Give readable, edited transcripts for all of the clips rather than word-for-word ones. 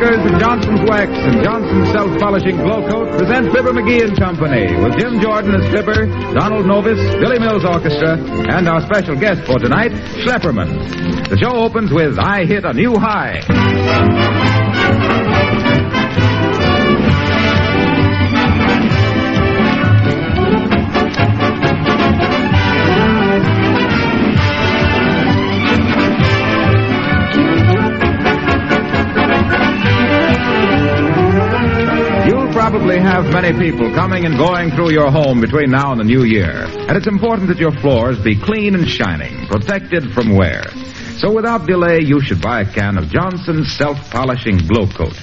makers of Johnson's Wax and Johnson's Self-Polishing Glow Coat present Fibber McGee and Company with Jim Jordan as Fibber, Donald Novis, Billy Mills Orchestra, and our special guest for tonight, Schlepperman. The show opens with I Hit a New High. Probably have many people coming and going through your home between now and the new year. And it's important that your floors be clean and shining, protected from wear. So without delay, you should buy a can of Johnson's Self-Polishing Glow Coat.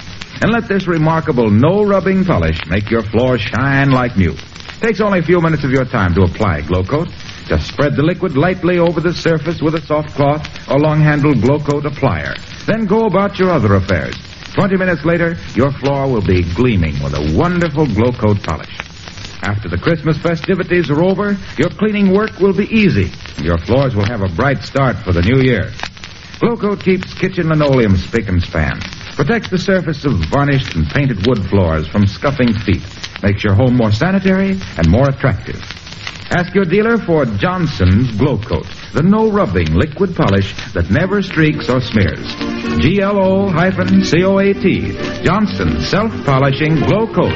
And let this remarkable no-rubbing polish make your floors shine like new. It takes only a few minutes of your time to apply Glow Coat. Just spread the liquid lightly over the surface with a soft cloth or long-handled Glow Coat applier. Then go about your other affairs. 20 minutes later, your floor will be gleaming with a wonderful Glow Coat polish. After the Christmas festivities are over, your cleaning work will be easy. Your floors will have a bright start for the new year. Glow Coat keeps kitchen linoleum spick and span, protects the surface of varnished and painted wood floors from scuffing feet, makes your home more sanitary and more attractive. Ask your dealer for Johnson's Glow Coat, the no-rubbing liquid polish that never streaks or smears. GLO-COAT, Johnson's Self-Polishing Glow Coat.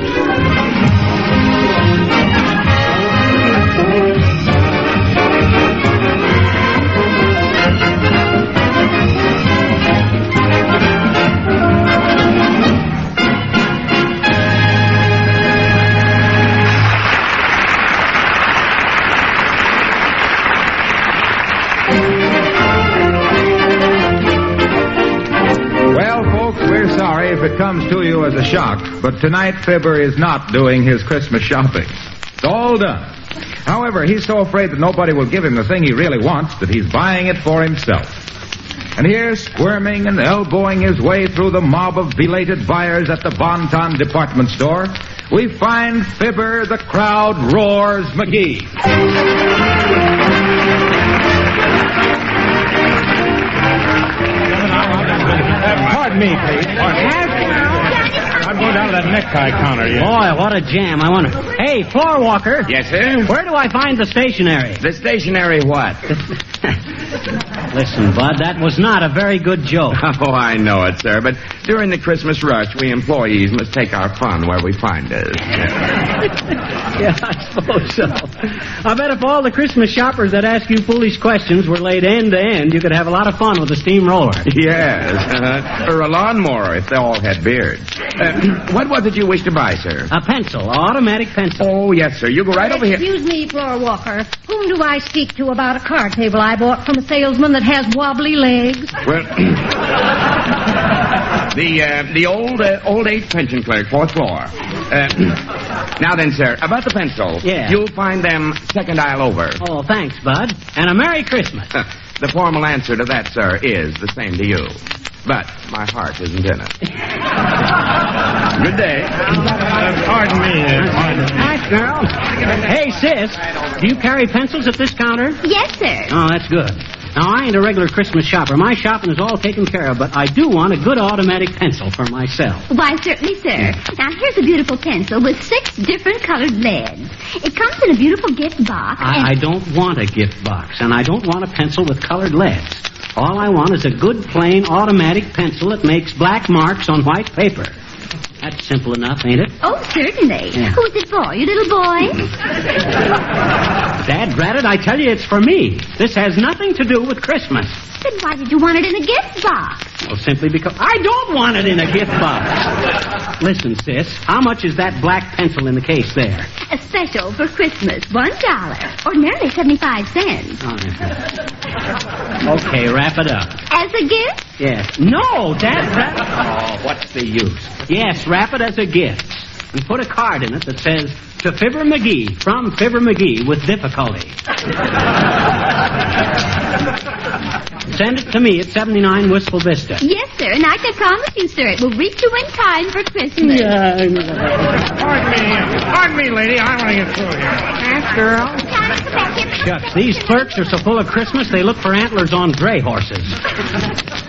If it comes to you as a shock, but tonight Fibber is not doing his Christmas shopping. It's all done. However, he's so afraid that nobody will give him the thing he really wants that he's buying it for himself. And here, squirming and elbowing his way through the mob of belated buyers at the Bon-Ton department store, we find Fibber the Crowd Roars McGee. Pardon me, please. I'm going down to that necktie counter. Yeah. Boy, what a jam. I wonder. Hey, floor walker. Yes, sir? Where do I find the stationery? The stationery what? Listen, Bud, that was not a very good joke. Oh, I know it, sir, but during the Christmas rush, we employees must take our fun where we find it. Yeah, I suppose so. I bet if all the Christmas shoppers that ask you foolish questions were laid end to end, you could have a lot of fun with a steamroller. Yes, or a lawnmower if they all had beards. What was it you wish to buy, sir? A pencil, an automatic pencil. Oh, yes, sir. You go right over here. Excuse me, floor walker. Whom do I speak to about a card table I bought from a salesman that has wobbly legs? Well, the old age pension clerk, 4th floor. Now then, sir, about the pencil. Yeah. You'll find them second aisle over. Oh, thanks, Bud. And a Merry Christmas. The formal answer to that, sir, is the same to you. But my heart isn't in it. Good day. Pardon me. Nice girl. Hey, sis, do you carry pencils at this counter? Yes, sir. Oh, that's good. Now, I ain't a regular Christmas shopper. My shopping is all taken care of, but I do want a good automatic pencil for myself. Why, certainly, sir. Now, here's a beautiful pencil with 6 different colored leads. It comes in a beautiful gift box. I don't want a gift box, and I don't want a pencil with colored leads. All I want is a good, plain, automatic pencil that makes black marks on white paper. That's simple enough, ain't it? Oh, certainly. Yeah. Who's it for, you little boy? Dad, Braddock, I tell you, it's for me. This has nothing to do with Christmas. Then why did you want it in a gift box? Well, simply because I don't want it in a gift box. Listen, sis, how much is that black pencil in the case there? A special for Christmas, $1, ordinarily 75 cents. Okay, wrap it up. As a gift? Yes. No, Dad, Oh, what's the use? Yes, wrap it as a gift. And put a card in it that says, to Fibber McGee, from Fibber McGee with difficulty. Send it to me at 79 Wistful Vista. Yes, sir, and I can promise you, sir, it will reach you in time for Christmas. Pardon me, lady. I want to get through here. Ask girl. Shucks, these clerks are so full of Christmas, they look for antlers on dray horses.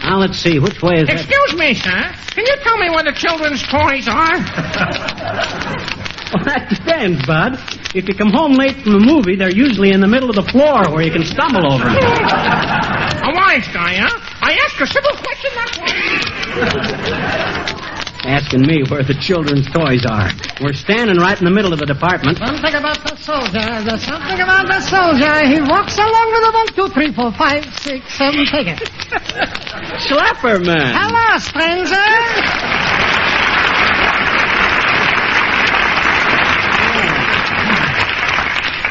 Now, let's see. Which way is that? Excuse me, sir. Can you tell me where the children's toys are? Well, that depends, Bud. If you come home late from the movie, they're usually in the middle of the floor where you can stumble over them. A wise guy, huh? I asked a simple question, that's why. Asking me where the children's toys are. We're standing right in the middle of the department. Something about the soldier. There's something about the soldier. He walks along with a 1, 2, 3, 4, 5, 6, 7 figure. Slapper man. Hello, stranger.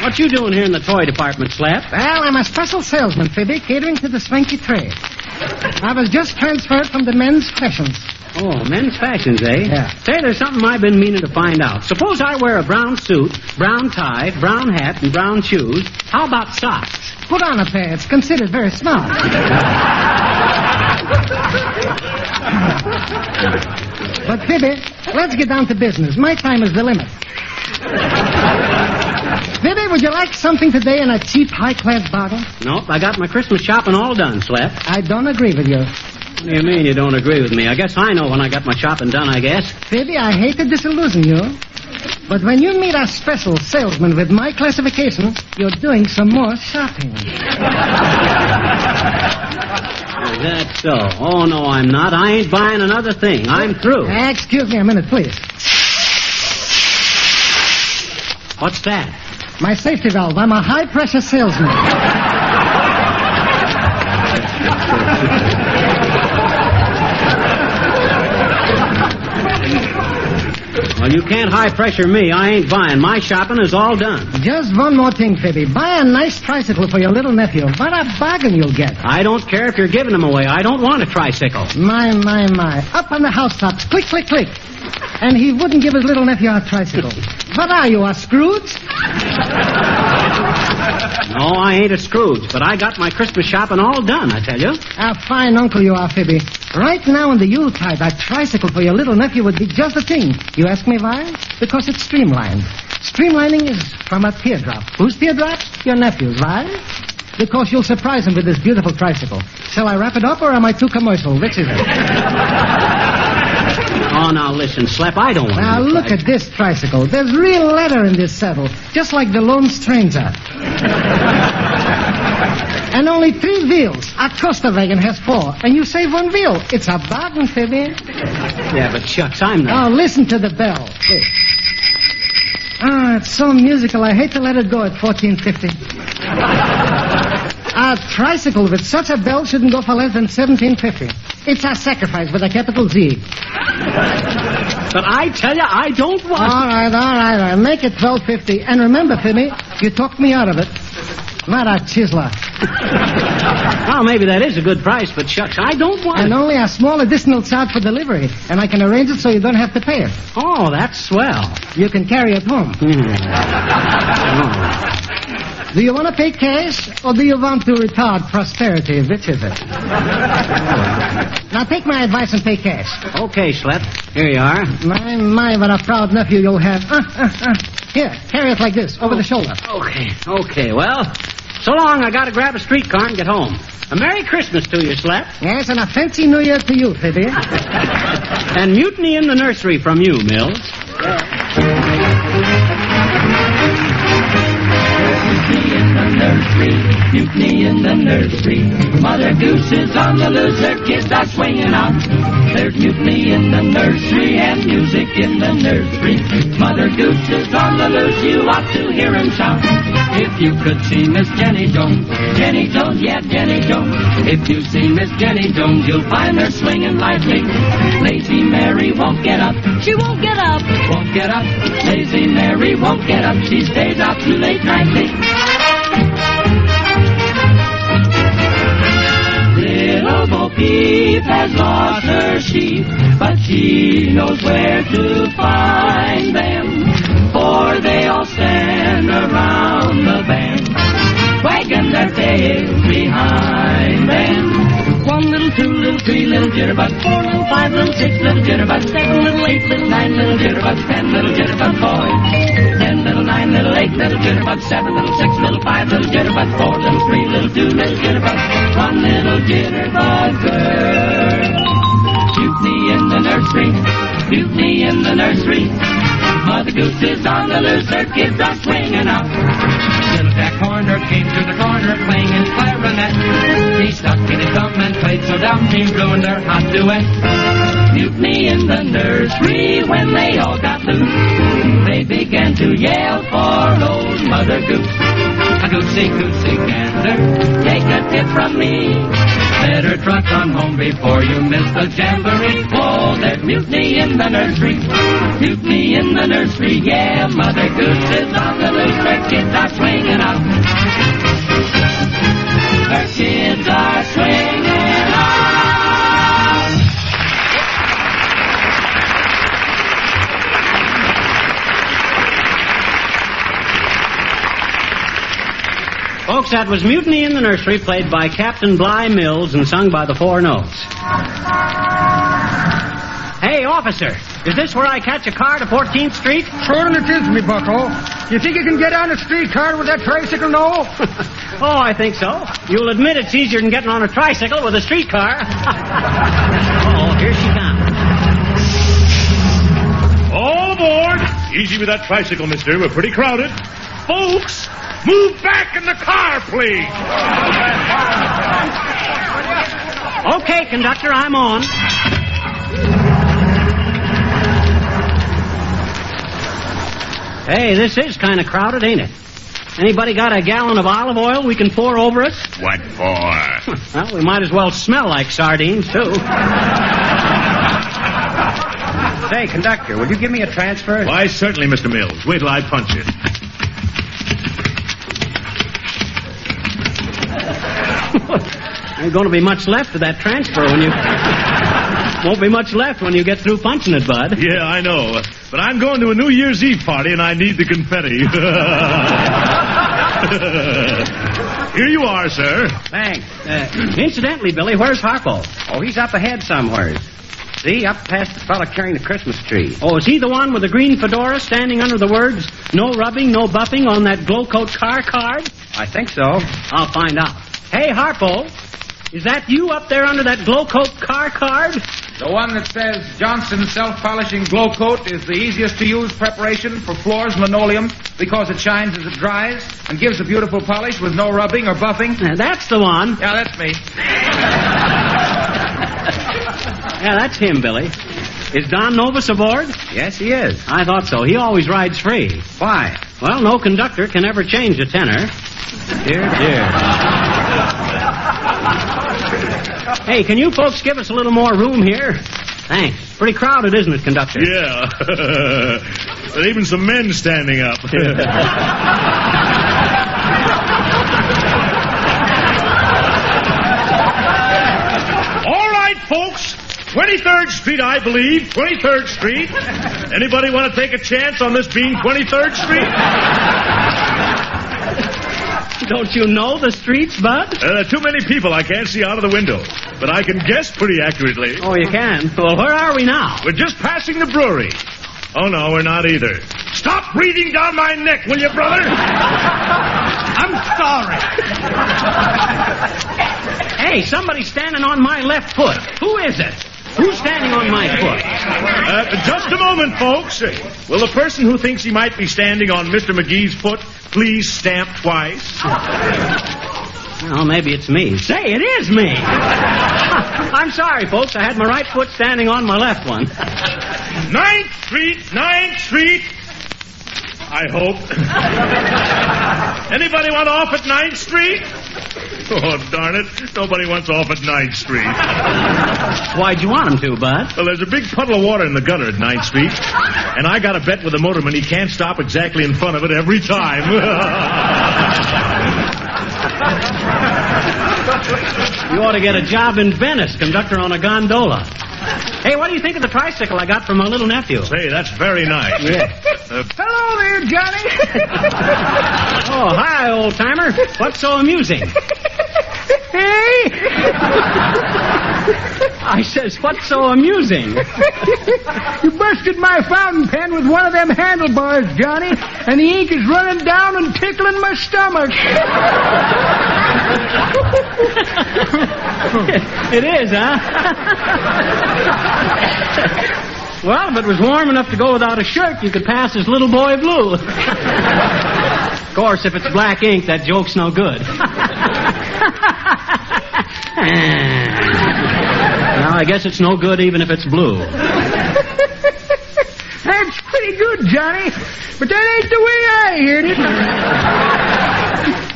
What you doing here in the toy department, Slap? Well, I'm a special salesman, Fibby, catering to the swanky trade. I was just transferred from the men's fashions. Oh, men's fashions, eh? Yeah. Say, there's something I've been meaning to find out. Suppose I wear a brown suit, brown tie, brown hat, and brown shoes. How about socks? Put on a pair. It's considered very smart. But, Fibby, let's get down to business. My time is the limit. Fibby, would you like something today in a cheap, high-class bottle? Nope, I got my Christmas shopping all done, Slap. I don't agree with you. What do you mean you don't agree with me? I guess I know when I got my shopping done, I guess. Fibby, I hate to disillusion you, but when you meet a special salesman with my classification, you're doing some more shopping. Is that so? Oh, no, I'm not. I ain't buying another thing. I'm through. Excuse me a minute, please. What's that? My safety valve. I'm a high-pressure salesman. Well, you can't high-pressure me. I ain't buying. My shopping is all done. Just one more thing, Fibby. Buy a nice tricycle for your little nephew. What a bargain you'll get. I don't care if you're giving them away. I don't want a tricycle. My. Up on the housetops. Click, click, click. And he wouldn't give his little nephew a tricycle. What are you, a Scrooge? No, I ain't a Scrooge, but I got my Christmas shopping all done, I tell you. A fine uncle you are, Fibby. Right now in the Yuletide, a tricycle for your little nephew would be just the thing. You ask me why? Because it's streamlined. Streamlining is from a teardrop. Whose teardrop? Your nephew's. Why? Because you'll surprise him with this beautiful tricycle. Shall I wrap it up, or am I too commercial? Which is it? Oh, now listen, Slap, I don't want Now to. look at this tricycle. There's real leather in this saddle, just like the Lone Stranger. And only 3 wheels. A Costa wagon has 4, and you save 1 wheel. It's a bargain, Fibby. Yeah, but shucks, I'm not. Oh, listen to the bell. Ah, it's so musical. I hate to let it go at 14.50. A tricycle with such a bell shouldn't go for less than 17.50. It's a sacrifice with a capital Z. But I tell you, I don't want... All right. Make it 12.50. And remember, Fibby, you talked me out of it. Not a chiseler. Well, maybe that is a good price, but shucks, I don't want And it. only a small additional charge for delivery. And I can arrange it so you don't have to pay it. Oh, that's swell. You can carry it home. Do you want to pay cash, or do you want to retard prosperity? Which is it? Now, take my advice and pay cash. Okay, Slap. Here you are. My, what a proud nephew you'll have. Here, carry it like this, over the shoulder. Okay. Well, so long. I got to grab a streetcar and get home. A Merry Christmas to you, Slap. Yes, and a fancy New Year to you, Fibby. And mutiny in the nursery from you, Mills. Mutiny in the nursery. Mother Goose is on the loose, her kids are swinging out. There's mutiny in the nursery and music in the nursery. Mother Goose is on the loose, you ought to hear him shout. If you could see Miss Jenny Jones, yeah, Jenny Jones. If you see Miss Jenny Jones, you'll find her swinging lightly. Lazy Mary won't get up. She won't get up. Won't get up. Lazy Mary won't get up. She stays out too late nightly. Little Bo Peep has lost her sheep, but she knows where to find them, for they all stand around the bend, wagging their tails behind them. 1 little, 2 little, 3 little jitterbugs, 4 little, 5 little, 6 little jitterbugs, 7 little, 8 little, 9 little jitterbugs, 10 little jitterbug boys, 10 little, 9 9, little 8, little jitterbug, 7, little 6, little 5, little jitterbug, 4, little 3, little 2, little jitterbug, 1 little jitterbug girl. Mutiny in the nursery, mutiny in the nursery. Mother Goose is on the loose, her kids are swinging out. Little Jack Horner came to the corner playing his clarinet. He stuck in his thumb and played so down Team Blue and their hot duet. Mutiny in the nursery when they all got loose. They began to yell for old Mother Goose. A goosey, goosey gander, take a tip from me. Better trot on home before you miss the jamboree. Oh, there's mutiny in the nursery, mutiny in the nursery. Yeah, Mother Goose is on the loose, her kids are swinging out. Her kids are swinging out. Folks, that was Mutiny in the Nursery, played by Captain Bligh Mills and sung by the Four Notes. Hey, officer, is this where I catch a car to 14th Street? Sure it is, me bucko. You think you can get on a streetcar with that tricycle, no? Oh, I think so. You'll admit it's easier than getting on a tricycle with a streetcar. Oh, here she comes. All aboard! Easy with that tricycle, mister. We're pretty crowded. Folks, move back in the car, please. Okay, conductor, I'm on. Hey, this is kind of crowded, ain't it? Anybody got a gallon of olive oil we can pour over us? What for? Well, we might as well smell like sardines, too. Say, conductor, would you give me a transfer? Why, certainly, Mr. Mills. Wait till I punch it. Ain't going to be much left of that transfer when you... Won't be much left when you get through punching it, Bud. Yeah, I know. But I'm going to a New Year's Eve party, and I need the confetti. Here you are, sir. Thanks. Incidentally, Billy, where's Harpo? Oh, he's up ahead somewhere. See, up past the fella carrying the Christmas tree. Oh, is he the one with the green fedora standing under the words, no rubbing, no buffing on that glow coat car card? I think so. I'll find out. Hey, Harpo, is that you up there under that glow coat car card? The one that says Johnson's self-polishing glow coat is the easiest to use preparation for floors and linoleum because it shines as it dries and gives a beautiful polish with no rubbing or buffing. That's the one. Yeah, that's me. Yeah, that's him, Billy. Is Don Novus aboard? Yes, he is. I thought so. He always rides free. Why? Well, no conductor can ever change a tenor. Dear, dear. Hey, can you folks give us a little more room here? Thanks. Pretty crowded, isn't it, conductor? Yeah. There's even some men standing up. All right, folks. 23rd Street, I believe. 23rd Street. Anybody want to take a chance on this being 23rd Street? Don't you know the streets, Bud? There are too many people. I can't see out of the window. But I can guess pretty accurately. Oh, you can? Well, where are we now? We're just passing the brewery. Oh, no, we're not either. Stop breathing down my neck, will you, brother? I'm sorry. Hey, somebody's standing on my left foot. Who is it? Who's standing on my foot? Just a moment, folks. Will the person who thinks he might be standing on Mr. McGee's foot please stamp twice? Well, maybe it's me. Say, it is me. I'm sorry, folks. I had my right foot standing on my left one. 9th Street, 9th Street. I hope. Anybody want off at 9th Street? Oh, darn it. Nobody wants off at 9th Street. Why'd you want him to, Bud? Well, there's a big puddle of water in the gutter at 9th Street. And I got a bet with the motorman he can't stop exactly in front of it every time. You ought to get a job in Venice, conductor on a gondola. Hey, what do you think of the tricycle I got from my little nephew? Say, that's very nice. Yeah. Hello there, Johnny. Oh, hi, old-timer. What's so amusing? Hey. I says, what's so amusing? You busted my fountain pen with one of them handlebars, Johnny, and the ink is running down and tickling my stomach. It is, huh? Well, if it was warm enough to go without a shirt, you could pass as Little Boy Blue. Of course, if it's black ink, that joke's no good. Now, I guess it's no good even if it's blue. That's pretty good, Johnny, but that ain't the way I heard it.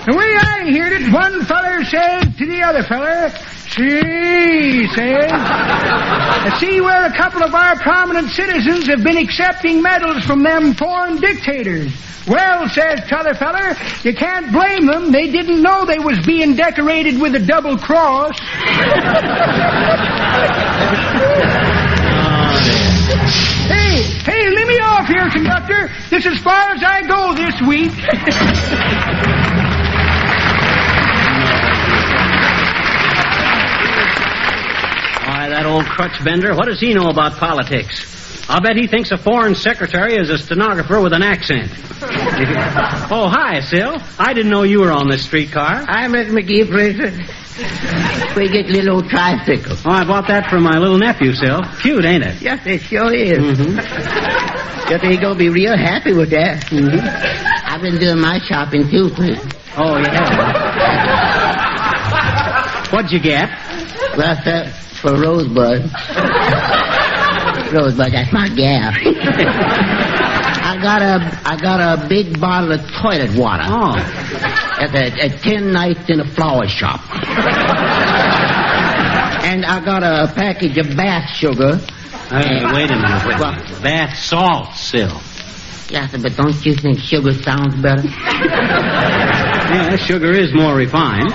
The way I heard it, one feller said to the other feller, "See," says, "I see where a couple of our prominent citizens have been accepting medals from them foreign dictators. Well," says t'other feller, "you can't blame them. They didn't know they was being decorated with a double cross." Hey, let me off here, conductor. This is as far as I go this week. Why, that old crutch bender, what does he know about politics? I'll bet he thinks a foreign secretary is a stenographer with an accent. Oh, hi, Sil. I didn't know you were on this streetcar. Hi, Miss McGee, please. We get a little old tricycle. Oh, I bought that for my little nephew, Sil. Cute, ain't it? Yes, it sure is. Mm-hmm. Just he's going to be real happy with that. Mm-hmm. I've been doing my shopping, too, please. Oh, yeah. What'd you get? Well, sir, for Rosebud. Rosebud, that's my gal. I got a big bottle of toilet water. Oh. At 10 nights in a flower shop. And I got a package of bath sugar. Hey, wait a minute. Bath salt, Sil. Yes, but don't you think sugar sounds better? Yeah, sugar is more refined.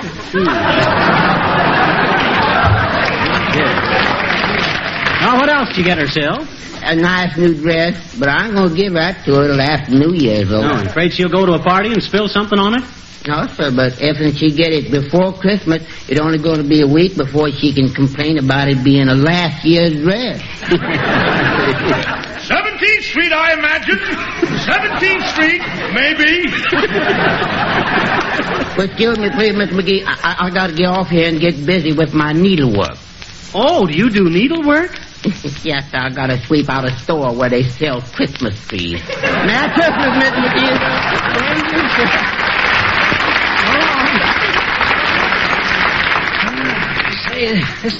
Now, what else did you get her, Sil? A nice new dress, but I ain't going to give that to her till after New Year's over. No, I'm afraid she'll go to a party and spill something on it? No, sir, but if she get it before Christmas, it's only going to be a week before she can complain about it being a last year's dress. 17th Street, I imagine. 17th Street, maybe. But excuse me, please, Mr. McGee. I got to get off here and get busy with my needlework. Oh, do you do needlework? Yes, I got to sweep out a store where they sell Christmas trees. Merry Christmas, Mr. McGee.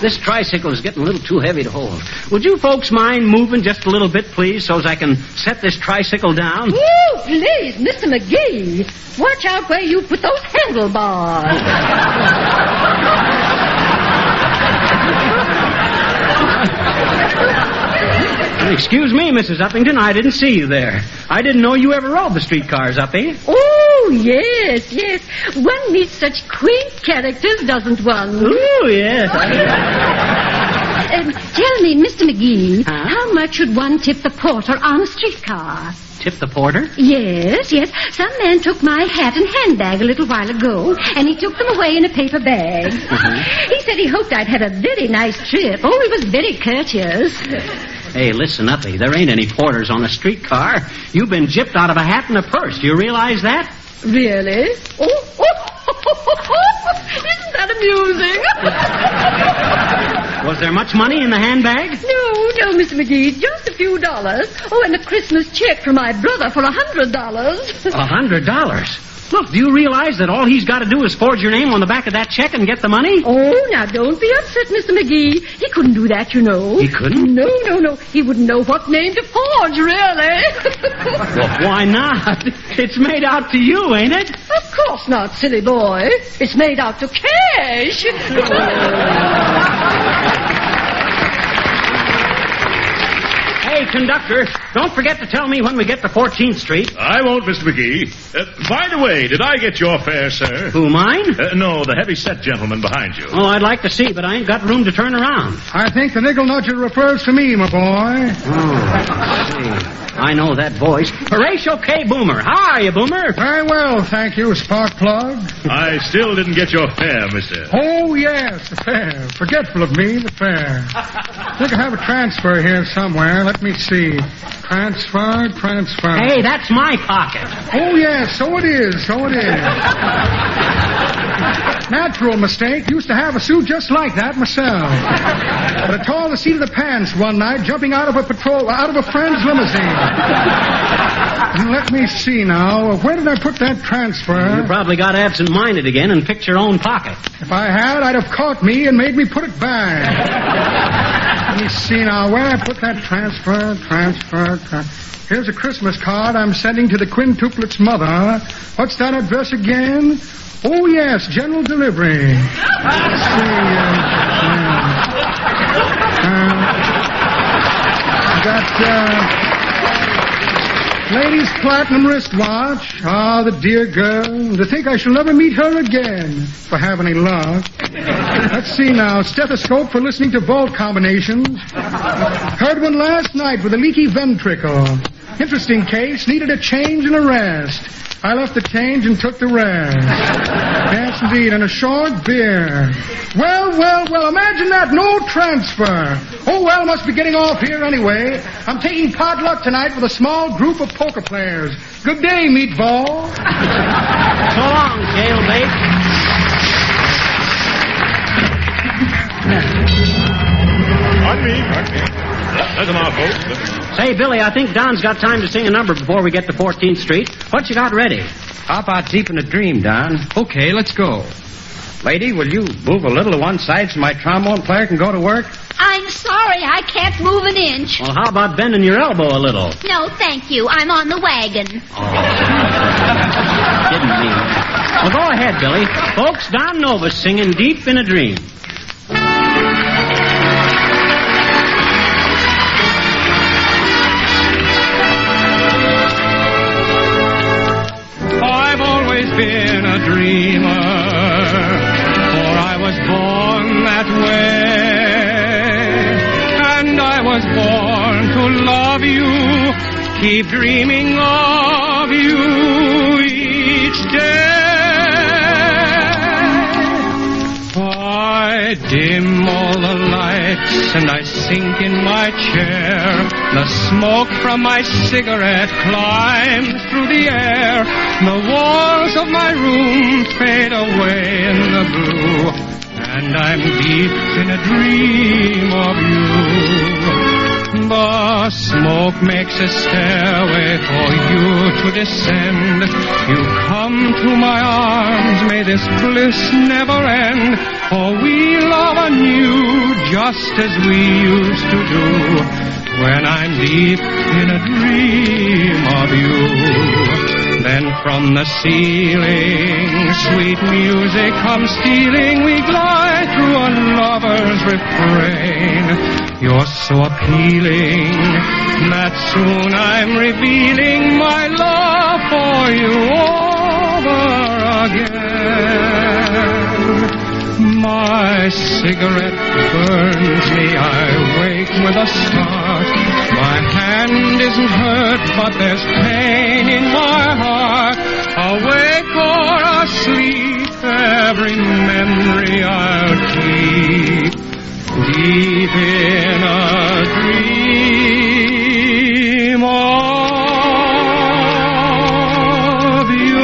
This tricycle is getting a little too heavy to hold. Would you folks mind moving just a little bit, please, so as I can set this tricycle down? Ooh, please, Mr. McGee. Watch out where you put those handlebars. Excuse me, Mrs. Uppington, I didn't see you there. I didn't know you ever rode the streetcars, Uppy. Oh, yes. One meets such quaint characters, doesn't one? Oh, yes. Tell me, Mr. McGee, how much should one tip the porter on a streetcar? Tip the porter? Yes. Some man took my hat and handbag a little while ago, and he took them away in a paper bag. Mm-hmm. He said he hoped I'd had a very nice trip. Oh, he was very courteous. Hey, listen, Uppy, there ain't any porters on a streetcar. You've been gypped out of a hat and a purse. Do you realize that? Really? Oh. Isn't that amusing? Was there much money in the handbag? No, Mr. McGee, just a few dollars. Oh, and a Christmas check from my brother for $100. $100? Look, do you realize that all he's got to do is forge your name on the back of that check and get the money? Oh, now don't be upset, Mr. McGee. He couldn't do that, you know. He couldn't? No. He wouldn't know what name to forge, really. Well, why not? It's made out to you, ain't it? Of course not, silly boy. It's made out to cash. Hey, conductor, Don't forget to tell me when we get to 14th Street. I won't, Mr. McGee. By the way, did I get your fare, sir? Who, mine? No, the heavy-set gentleman behind you. Oh, I'd like to see, but I ain't got room to turn around. I think the nickel nudger refers to me, my boy. Oh, I know that voice. Horatio K. Boomer. How are you, Boomer? Very well, thank you, spark plug. I still didn't get your fare, mister. Oh, yes, the fare. Forgetful of me, the fare. I think I have a transfer here somewhere. Let me see. Transfer. Hey, that's my pocket. Oh, yes, so it is. Natural mistake. Used to have a suit just like that myself. But I tore the seat of the pants one night jumping out of a friend's limousine. Let me see now. Where did I put that transfer? You probably got absent-minded again and picked your own pocket. If I had, I'd have caught me and made me put it back. Let me see now. Where I put that transfer. Here's a Christmas card I'm sending to the quintuplets' mother. What's that address again? Oh, yes, general delivery. Let's see. Lady's platinum wristwatch. Ah, the dear girl. To think I shall never meet her again, if I have any luck. Let's see now. Stethoscope for listening to vault combinations. Heard one last night with a leaky ventricle. Interesting case. Needed a change and a rest. I left the change and took the rest. Yes, indeed, and a short beer. Well, imagine that, no transfer. Oh, well, must be getting off here anyway. I'm taking potluck tonight with a small group of poker players. Good day, meatball. So long, jailbait. Pardon me. There's an folks. Say, Billy, I think Don's got time to sing a number before we get to 14th Street. What you got ready? How about deep in a dream, Don? Okay, let's go. Lady, will you move a little to one side so my trombone player can go to work? I'm sorry, I can't move an inch. Well, how about bending your elbow a little? No, thank you. I'm on the wagon. Didn't mean that. Well, go ahead, Billy. Folks, Don Nova's singing Deep in a Dream. I've always been a dreamer, for I was born that way. And I was born to love you, keep dreaming of you each day. I dim all the lights and I sink in my chair. The smoke from my cigarette climbs through the air. The walls of my room fade away in the blue, and I'm deep in a dream of you. The smoke makes a stairway for you to descend. You come to my arms, may this bliss never end. For we love anew, just as we used to do, when I'm deep in a dream of you. Then from the ceiling, sweet music comes stealing. We glide through a lover's refrain. You're so appealing that soon I'm revealing my love for you over again. My cigarette burns me, I wake with a start. My hand isn't hurt, but there's pain in my heart. Awake or asleep, every memory I'll keep. Deep in a dream of you.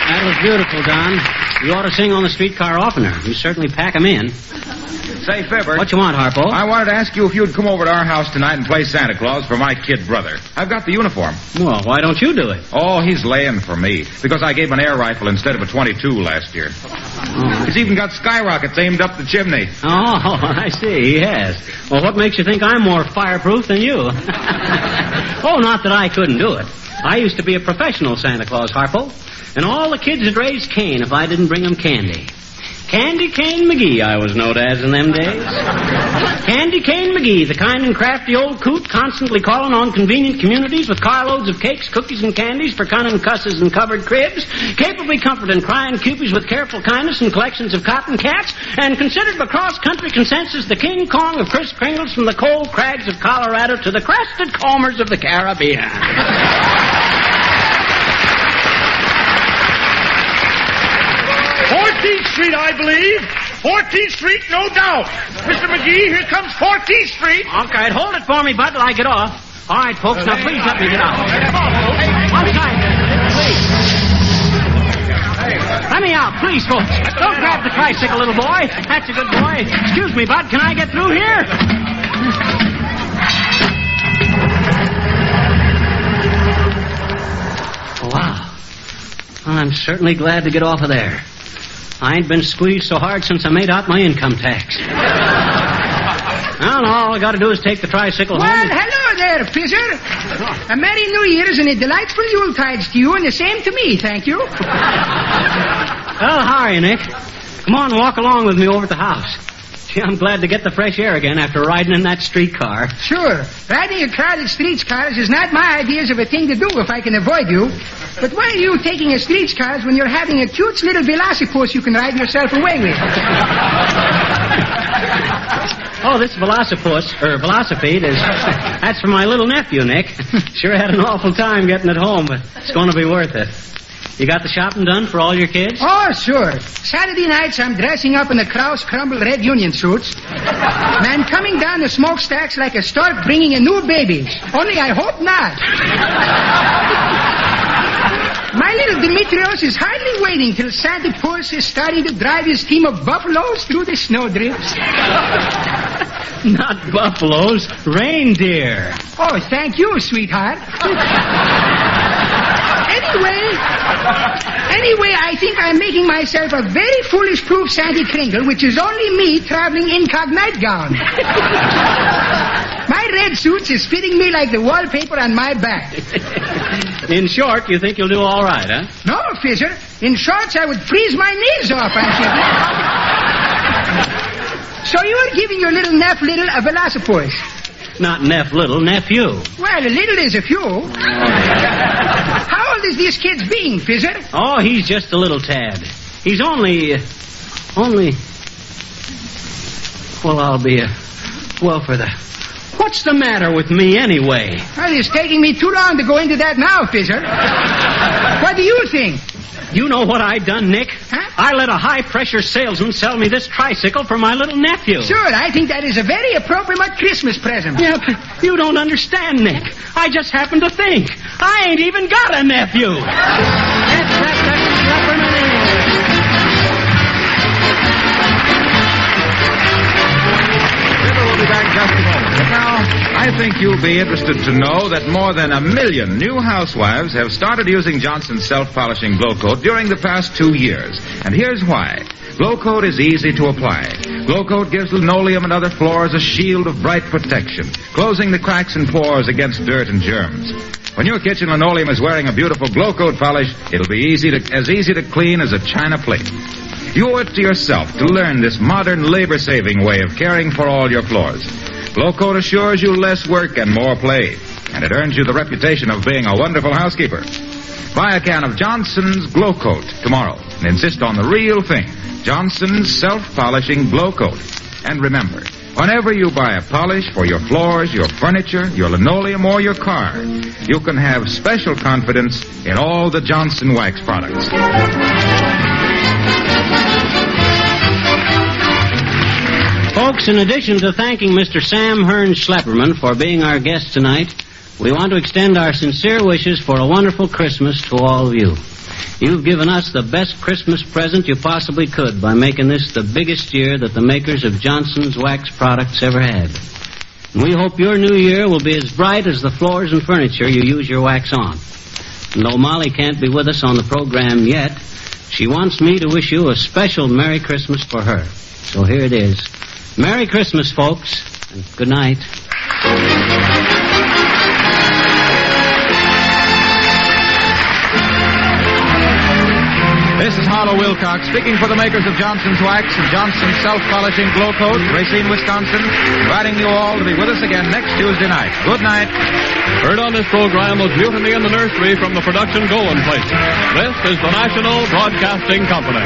That was beautiful, Don. You ought to sing on the streetcar oftener. You certainly pack 'em in. Say, Fibber. What you want, Harpo? I wanted to ask you if you'd come over to our house tonight and play Santa Claus for my kid brother. I've got the uniform. Well, why don't you do it? Oh, he's laying for me, because I gave him an air rifle instead of a .22 last year. Oh. He's even got skyrockets aimed up the chimney. Oh, I see, he has. Well, what makes you think I'm more fireproof than you? Oh, not that I couldn't do it. I used to be a professional Santa Claus, Harpo. And all the kids would raise Cain if I didn't bring them candy. Candy Cane McGee, I was known as in them days. Candy Cane McGee, the kind and crafty old coot constantly calling on convenient communities with carloads of cakes, cookies, and candies for cunning cusses and covered cribs, capably comforting crying cupies with careful kindness and collections of cotton cats, and considered by cross-country consensus the King Kong of Kris Kringles from the cold crags of Colorado to the crested combers of the Caribbean. 14th Street, I believe. 14th Street, no doubt. Mr. McGee, here comes 14th Street. Okay, hold it for me, Bud, till I get off. All right, folks, now please let me get out. One side, please. Let me out, please, folks. Don't grab the tricycle, little boy. That's a good boy. Excuse me, Bud, can I get through here? Wow. I'm certainly glad to get off of there. I ain't been squeezed so hard since I made out my income tax. Well, all I got to do is take the tricycle home. Well, hello there, Fizzer. A Merry New Year's and a delightful Yuletides to you, and the same to me, thank you. Well, how are you, Nick? Come on, walk along with me over at the house. Gee, I'm glad to get the fresh air again after riding in that streetcar. Sure. Riding a crowded streetcars is not my ideas of a thing to do if I can avoid you. But why are you taking a streetcars when you're having a cute little velocipede you can ride yourself away with? Oh, this velocipede is... That's for my little nephew, Nick. Sure had an awful time getting it home, but it's going to be worth it. You got the shopping done for all your kids? Oh, sure. Saturday nights, I'm dressing up in the Kraus Crumble red union suits. And I'm coming down the smokestacks like a stork bringing a new baby. Only I hope not. My little Dimitrios is hardly waiting till Santa Claus is starting to drive his team of buffaloes through the snowdrifts. Not buffaloes, reindeer. Oh, thank you, sweetheart. Anyway, I think I'm making myself a very foolish proof Sandy Kringle, which is only me traveling incognito gown. My red suits is fitting me like the wallpaper on my back. In short, you think you'll do all right, huh? No, Fizzer. In shorts, I would freeze my knees off, I'm sure. So you're giving your little Neff Little a velocipede? Not Neff Little, Nephew. Well, a little is a few. How old is this kid's being, Fizzer? Oh, he's just a little tad. He's only... Well, I'll be well, for the... What's the matter with me, anyway? Well, it's taking me too long to go into that now, Fizzer. What do you think? You know what I done, Nick? Huh? I let a high-pressure salesman sell me this tricycle for my little nephew. Sure, I think that is a very appropriate Christmas present. Yeah, but you don't understand, Nick. I just happened to think. I ain't even got a nephew. We'll be back just a moment. But now, I think you'll be interested to know that more than 1 million new housewives have started using Johnson's self-polishing Glow Coat during the past 2 years. And here's why. Glow Coat is easy to apply. Glow Coat gives linoleum and other floors a shield of bright protection, closing the cracks and pores against dirt and germs. When your kitchen linoleum is wearing a beautiful Glow Coat polish, it'll be as easy to clean as a china plate. You owe it to yourself to learn this modern labor-saving way of caring for all your floors. Glow Coat assures you less work and more play, and it earns you the reputation of being a wonderful housekeeper. Buy a can of Johnson's Glow Coat tomorrow and insist on the real thing, Johnson's self-polishing Glow Coat. And remember, whenever you buy a polish for your floors, your furniture, your linoleum, or your car, you can have special confidence in all the Johnson Wax products. Folks, in addition to thanking Mr. Sam Hearn Schlepperman for being our guest tonight, we want to extend our sincere wishes for a wonderful Christmas to all of you. You've given us the best Christmas present you possibly could by making this the biggest year that the makers of Johnson's Wax products ever had. And we hope your new year will be as bright as the floors and furniture you use your wax on. And though Molly can't be with us on the program yet, she wants me to wish you a special Merry Christmas for her. So here it is. Merry Christmas, folks, and good night. this is Harlow Wilcox speaking for the makers of Johnson's Wax and Johnson's Self-Polishing Glow Coat, Racine, Wisconsin, inviting you all to be with us again next Tuesday night. Good night. Heard on this program was Mutiny in the Nursery from the production Golan Place. This is the National Broadcasting Company.